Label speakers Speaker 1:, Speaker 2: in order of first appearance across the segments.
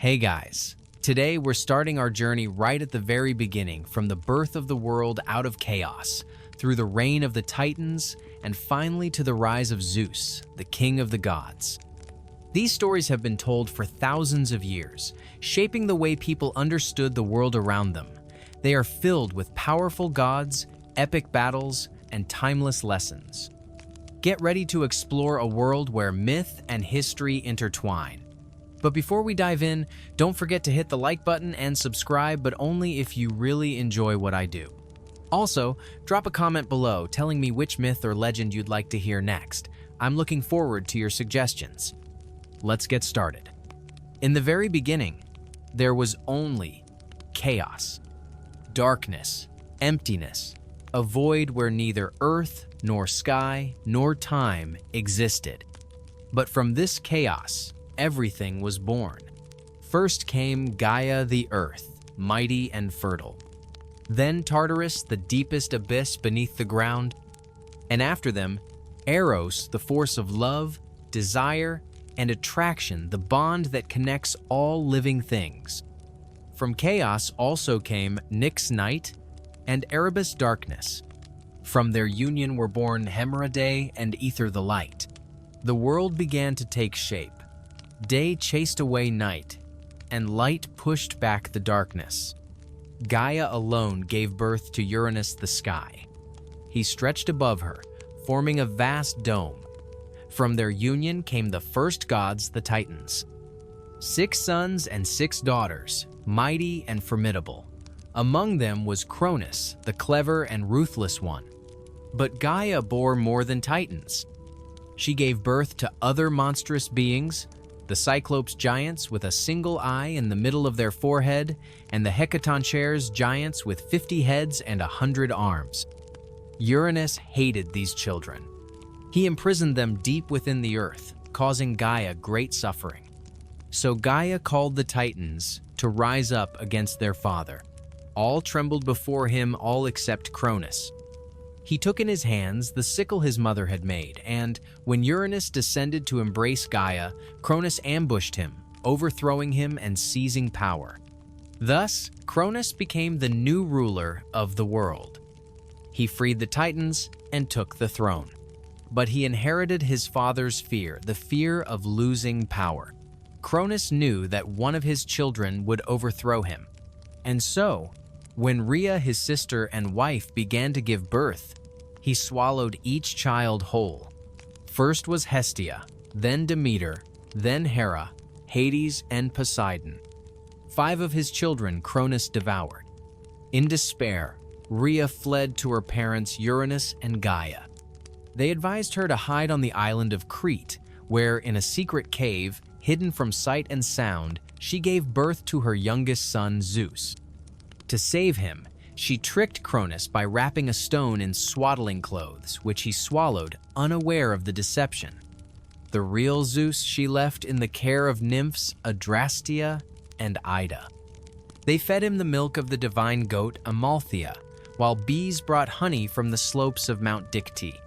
Speaker 1: Hey guys, today we're starting our journey right at the very beginning, from the birth of the world out of chaos, through the reign of the Titans, and finally to the rise of Zeus, the king of the gods. These stories have been told for thousands of years, shaping the way people understood the world around them. They are filled with powerful gods, epic battles, and timeless lessons. Get ready to explore a world where myth and history intertwine. But before we dive in, don't forget to hit the like button and subscribe, but only if you really enjoy what I do. Also, drop a comment below telling me which myth or legend you'd like to hear next. I'm looking forward to your suggestions. Let's get started. In the very beginning, there was only chaos, darkness, emptiness, a void where neither earth, nor sky, nor time existed. But from this chaos, everything was born. First came Gaia the earth, mighty and fertile. Then Tartarus, the deepest abyss beneath the ground. And after them, Eros, the force of love, desire, and attraction, the bond that connects all living things. From chaos also came Nyx night and Erebus darkness. From their union were born Hemerade and Ether the light. The world began to take shape. Day chased away night, and light pushed back the darkness. Gaia alone gave birth to Uranus the sky. He stretched above her, forming a vast dome. From their union came the first gods, the Titans. 6 sons and 6 daughters, mighty and formidable. Among them was Cronus, the clever and ruthless one. But Gaia bore more than Titans. She gave birth to other monstrous beings, the Cyclopes giants with a single eye in the middle of their forehead, and the Hecatoncheires giants with 50 heads and 100 arms. Uranus hated these children. He imprisoned them deep within the earth, causing Gaia great suffering. So Gaia called the Titans to rise up against their father. All trembled before him, all except Cronus. He took in his hands the sickle his mother had made, and when Uranus descended to embrace Gaia, Cronus ambushed him, overthrowing him and seizing power. Thus, Cronus became the new ruler of the world. He freed the Titans and took the throne. But he inherited his father's fear, the fear of losing power. Cronus knew that one of his children would overthrow him. And so, when Rhea, his sister and wife, began to give birth, he swallowed each child whole. First was Hestia, then Demeter, then Hera, Hades, and Poseidon. 5 of his children Cronus devoured. In despair, Rhea fled to her parents Uranus and Gaia. They advised her to hide on the island of Crete, where in a secret cave, hidden from sight and sound, she gave birth to her youngest son Zeus. To save him, she tricked Cronus by wrapping a stone in swaddling clothes, which he swallowed, unaware of the deception. The real Zeus she left in the care of nymphs Adrastea and Ida. They fed him the milk of the divine goat Amalthea, while bees brought honey from the slopes of Mount Dicte.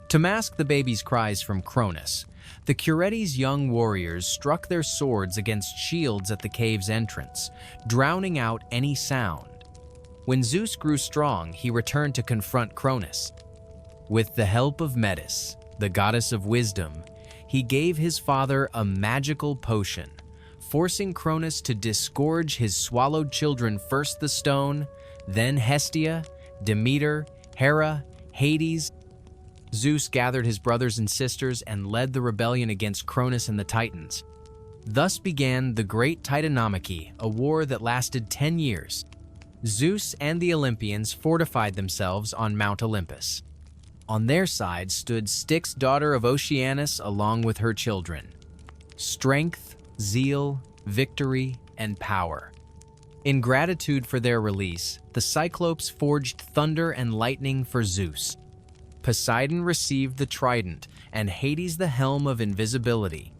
Speaker 1: To mask the baby's cries from Cronus, the Curetes' young warriors struck their swords against shields at the cave's entrance, drowning out any sound. When Zeus grew strong, he returned to confront Cronus. With the help of Metis, the goddess of wisdom, he gave his father a magical potion, forcing Cronus to disgorge his swallowed children, first the stone, then Hestia, Demeter, Hera, Hades. Zeus gathered his brothers and sisters and led the rebellion against Cronus and the Titans. Thus began the Great Titanomachy, a war that lasted 10 years. Zeus and the Olympians fortified themselves on Mount Olympus. On their side stood Styx, daughter of Oceanus, along with her children. Strength, zeal, victory, and power. In gratitude for their release, the Cyclopes forged thunder and lightning for Zeus. Poseidon received the trident, and Hades the helm of invisibility.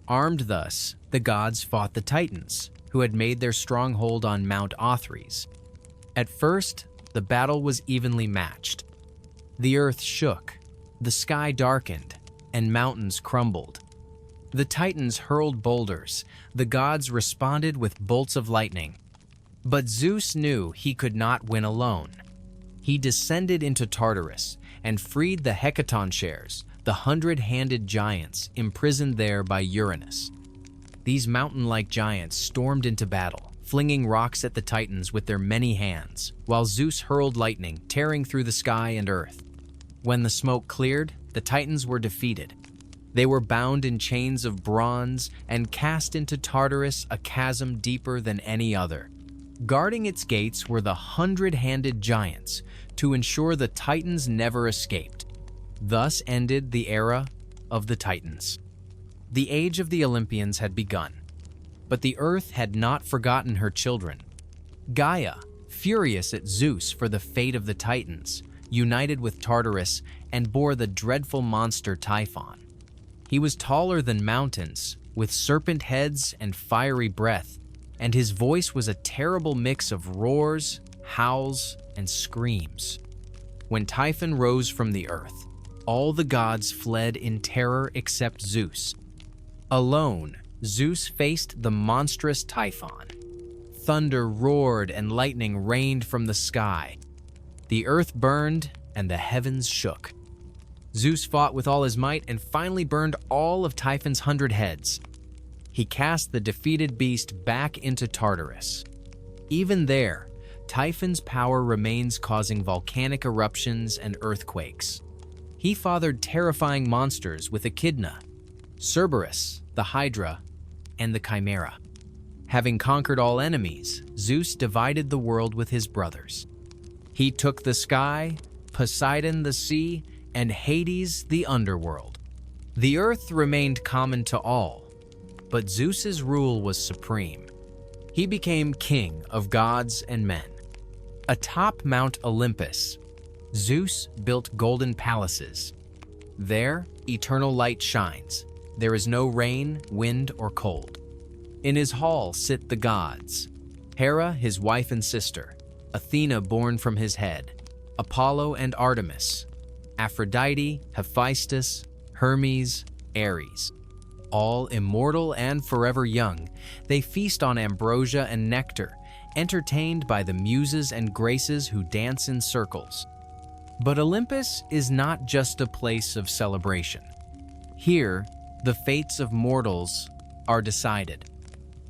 Speaker 1: Armed thus, the gods fought the Titans, who had made their stronghold on Mount Othrys. At first, the battle was evenly matched. The earth shook, the sky darkened, and mountains crumbled. The Titans hurled boulders. The gods responded with bolts of lightning. But Zeus knew he could not win alone. He descended into Tartarus and freed the Hecatoncheires, the 100-handed giants imprisoned there by Uranus. These mountain-like giants stormed into battle, flinging rocks at the Titans with their many hands, while Zeus hurled lightning, tearing through the sky and earth. When the smoke cleared, the Titans were defeated. They were bound in chains of bronze and cast into Tartarus, a chasm deeper than any other. Guarding its gates were the 100-handed giants to ensure the Titans never escaped. Thus ended the era of the Titans. The age of the Olympians had begun, but the earth had not forgotten her children. Gaia, furious at Zeus for the fate of the Titans, united with Tartarus and bore the dreadful monster Typhon. He was taller than mountains, with serpent heads and fiery breath, and his voice was a terrible mix of roars, howls, and screams. When Typhon rose from the earth, all the gods fled in terror except Zeus. Alone, Zeus faced the monstrous Typhon. Thunder roared and lightning rained from the sky. The earth burned and the heavens shook. Zeus fought with all his might and finally burned all of Typhon's 100 heads. He cast the defeated beast back into Tartarus. Even there, Typhon's power remains, causing volcanic eruptions and earthquakes. He fathered terrifying monsters with Echidna, Cerberus, the Hydra, and the Chimera. Having conquered all enemies, Zeus divided the world with his brothers. He took the sky, Poseidon the sea, and Hades the underworld. The earth remained common to all, but Zeus's rule was supreme. He became king of gods and men. Atop Mount Olympus, Zeus built golden palaces. There, eternal light shines. There is no rain, wind, or cold. In his hall sit the gods: Hera, his wife and sister; Athena, born from his head; Apollo and Artemis; Aphrodite, Hephaestus, Hermes, Ares. All immortal and forever young, they feast on ambrosia and nectar, entertained by the muses and graces who dance in circles. But Olympus is not just a place of celebration. Here, the fates of mortals are decided.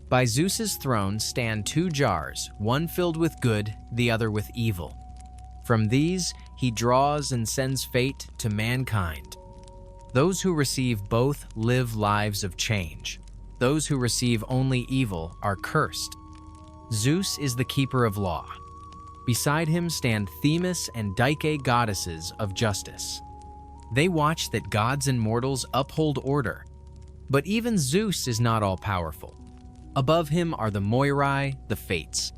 Speaker 1: By Zeus's throne stand two jars, one filled with good, the other with evil. From these, he draws and sends fate to mankind. Those who receive both live lives of change. Those who receive only evil are cursed. Zeus is the keeper of law. Beside him stand Themis and Dike, goddesses of justice. They watch that gods and mortals uphold order. But even Zeus is not all-powerful. Above him are the Moirai, the Fates.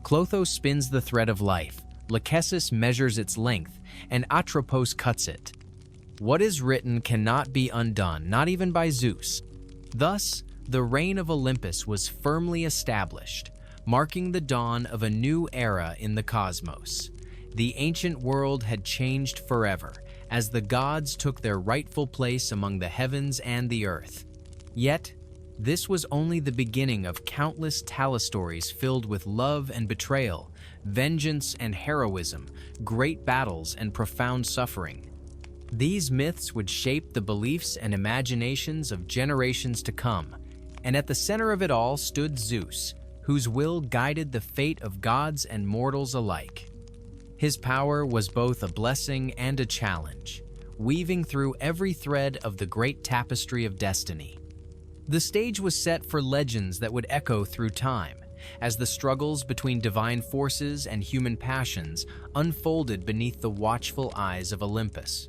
Speaker 1: Clotho spins the thread of life, Lachesis measures its length, and Atropos cuts it. What is written cannot be undone, not even by Zeus. Thus, the reign of Olympus was firmly established, marking the dawn of a new era in the cosmos. The ancient world had changed forever, as the gods took their rightful place among the heavens and the earth. Yet, this was only the beginning of countless tale stories filled with love and betrayal, vengeance and heroism, great battles and profound suffering. These myths would shape the beliefs and imaginations of generations to come, and at the center of it all stood Zeus, whose will guided the fate of gods and mortals alike. His power was both a blessing and a challenge, weaving through every thread of the great tapestry of destiny. The stage was set for legends that would echo through time, as the struggles between divine forces and human passions unfolded beneath the watchful eyes of Olympus.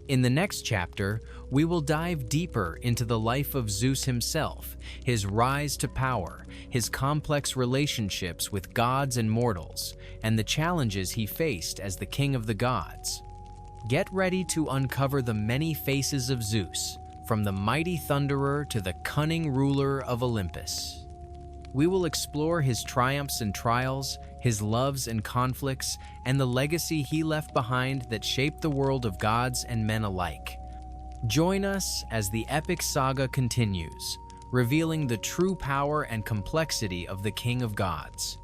Speaker 1: In the next chapter, we will dive deeper into the life of Zeus himself, his rise to power, his complex relationships with gods and mortals, and the challenges he faced as the king of the gods. Get ready to uncover the many faces of Zeus, from the mighty thunderer to the cunning ruler of Olympus. We will explore his triumphs and trials, his loves and conflicts, and the legacy he left behind that shaped the world of gods and men alike. Join us as the epic saga continues, revealing the true power and complexity of the King of Gods.